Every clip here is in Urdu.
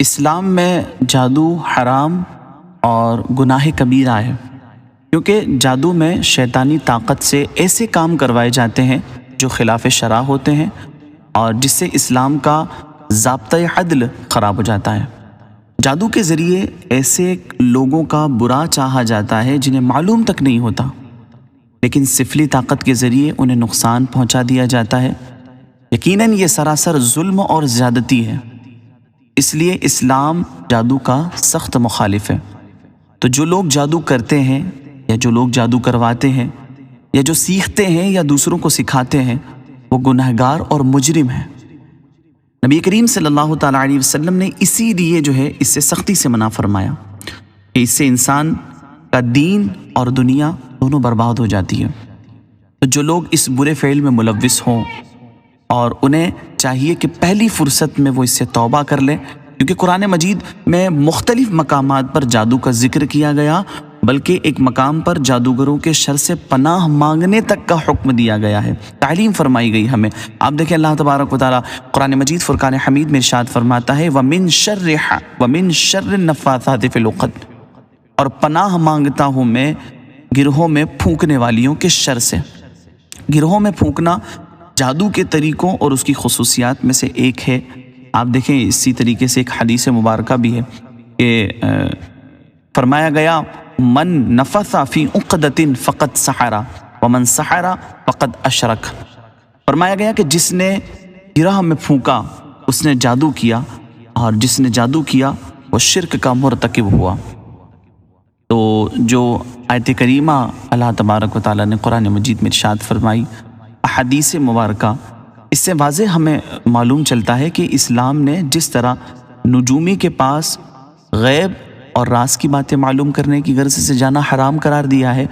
اسلام میں جادو حرام اور گناہ کبیرہ ہے، کیونکہ جادو میں شیطانی طاقت سے ایسے کام کروائے جاتے ہیں جو خلاف شرع ہوتے ہیں اور جس سے اسلام کا ضابطۂ عدل خراب ہو جاتا ہے۔ جادو کے ذریعے ایسے لوگوں کا برا چاہا جاتا ہے جنہیں معلوم تک نہیں ہوتا، لیکن سفلی طاقت کے ذریعے انہیں نقصان پہنچا دیا جاتا ہے۔ یقیناً یہ سراسر ظلم اور زیادتی ہے، اس لیے اسلام جادو کا سخت مخالف ہے۔ تو جو لوگ جادو کرتے ہیں یا جو لوگ جادو کرواتے ہیں یا جو سیکھتے ہیں یا دوسروں کو سکھاتے ہیں، وہ گنہگار اور مجرم ہیں۔ نبی کریم صلی اللہ تعالیٰ علیہ وسلم نے اسی لیے اس سے سختی سے منع فرمایا کہ اس سے انسان کا دین اور دنیا دونوں برباد ہو جاتی ہے۔ تو جو لوگ اس برے فعل میں ملوث ہوں اور انہیں چاہیے کہ پہلی فرصت میں وہ اس سے توبہ کر لیں، کیونکہ قرآن مجید میں مختلف مقامات پر جادو کا ذکر کیا گیا، بلکہ ایک مقام پر جادوگروں کے شر سے پناہ مانگنے تک کا حکم دیا گیا ہے، تعلیم فرمائی گئی ہمیں۔ آپ دیکھیں اللہ تبارک و تعالیٰ قرآن مجید فرقان حمید میں ارشاد فرماتا ہے وَمِن شَرِّ النَّفَّاثَاتِ فِي الْعُقَدِ، اور پناہ مانگتا ہوں میں گروہوں میں پھونکنے والیوں کے شر سے۔ گروہوں میں پھونکنا جادو کے طریقوں اور اس کی خصوصیات میں سے ایک ہے۔ آپ دیکھیں اسی طریقے سے ایک حدیث مبارکہ بھی ہے کہ فرمایا گیا من نفث فی عقدۃ فقد سحر ومن سحر فقد اشرک۔ فرمایا گیا کہ جس نے گرہ میں پھونکا اس نے جادو کیا، اور جس نے جادو کیا وہ شرک کا مرتکب ہوا۔ تو جو آیت کریمہ اللہ تبارک و تعالیٰ نے قرآن مجید میں ارشاد فرمائی، احادیث مبارکہ، اس سے واضح ہمیں معلوم چلتا ہے کہ اسلام نے جس طرح نجومی کے پاس غیب اور راز کی باتیں معلوم کرنے کی غرض سے جانا حرام قرار دیا ہے،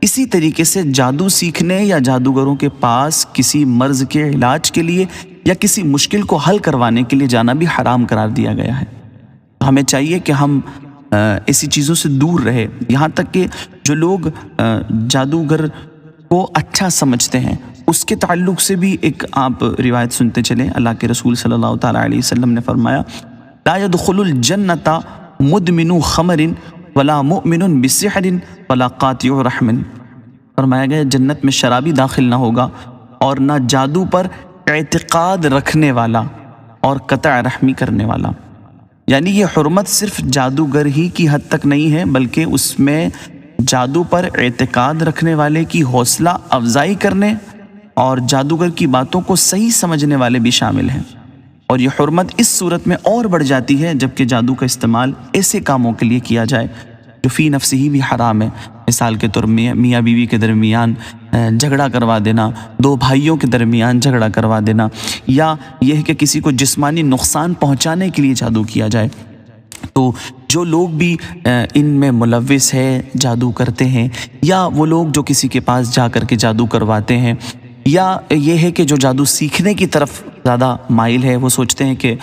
اسی طریقے سے جادو سیکھنے یا جادوگروں کے پاس کسی مرض کے علاج کے لیے یا کسی مشکل کو حل کروانے کے لیے جانا بھی حرام قرار دیا گیا ہے۔ ہمیں چاہیے کہ ہم ایسی چیزوں سے دور رہے، یہاں تک کہ جو لوگ جادوگر کو اچھا سمجھتے ہیں اس کے تعلق سے بھی ایک آپ روایت سنتے چلیں۔ اللہ کے رسول صلی اللہ تعالیٰ علیہ وسلم نے فرمایا لا يدخل الجنۃ مدمن خمر ولا مؤمن بسحر ولا قاطع رحم۔ فرمایا گیا جنت میں شرابی داخل نہ ہوگا، اور نہ جادو پر اعتقاد رکھنے والا اور قطع رحمی کرنے والا۔ یعنی یہ حرمت صرف جادوگر ہی کی حد تک نہیں ہے، بلکہ اس میں جادو پر اعتقاد رکھنے والے کی حوصلہ افزائی کرنے اور جادوگر کی باتوں کو صحیح سمجھنے والے بھی شامل ہیں۔ اور یہ حرمت اس صورت میں اور بڑھ جاتی ہے جبکہ جادو کا استعمال ایسے کاموں کے لیے کیا جائے جو فی نفسہ ہی بھی حرام ہے۔ مثال کے طور میاں بیوی کے درمیان جھگڑا کروا دینا، دو بھائیوں کے درمیان جھگڑا کروا دینا، یا یہ ہے کہ کسی کو جسمانی نقصان پہنچانے کے لیے جادو کیا جائے۔ تو جو لوگ بھی ان میں ملوث ہے، جادو کرتے ہیں، یا وہ لوگ جو کسی کے پاس جا کر کے جادو کرواتے ہیں، یا یہ ہے کہ جو جادو سیکھنے کی طرف زیادہ مائل ہے، وہ سوچتے ہیں کہ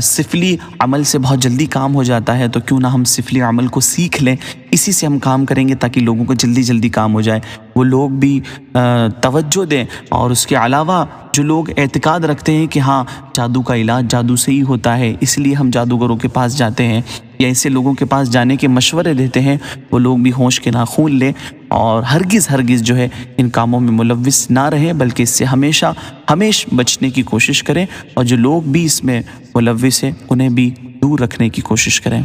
سفلی عمل سے بہت جلدی کام ہو جاتا ہے، تو کیوں نہ ہم سفلی عمل کو سیکھ لیں، اسی سے ہم کام کریں گے تاکہ لوگوں کو جلدی جلدی کام ہو جائے۔ وہ لوگ بھی توجہ دیں، اور اس کے علاوہ جو لوگ اعتقاد رکھتے ہیں کہ ہاں جادو کا علاج جادو سے ہی ہوتا ہے، اس لیے ہم جادوگروں کے پاس جاتے ہیں یا ایسے لوگوں کے پاس جانے کے مشورے دیتے ہیں، وہ لوگ بھی ہوش کے ناخن لیں اور ہرگز ان کاموں میں ملوث نہ رہیں، بلکہ اس سے ہمیشہ بچنے کی کوشش کریں، اور جو لوگ بھی اس میں ملوث ہیں انہیں بھی دور رکھنے کی کوشش کریں۔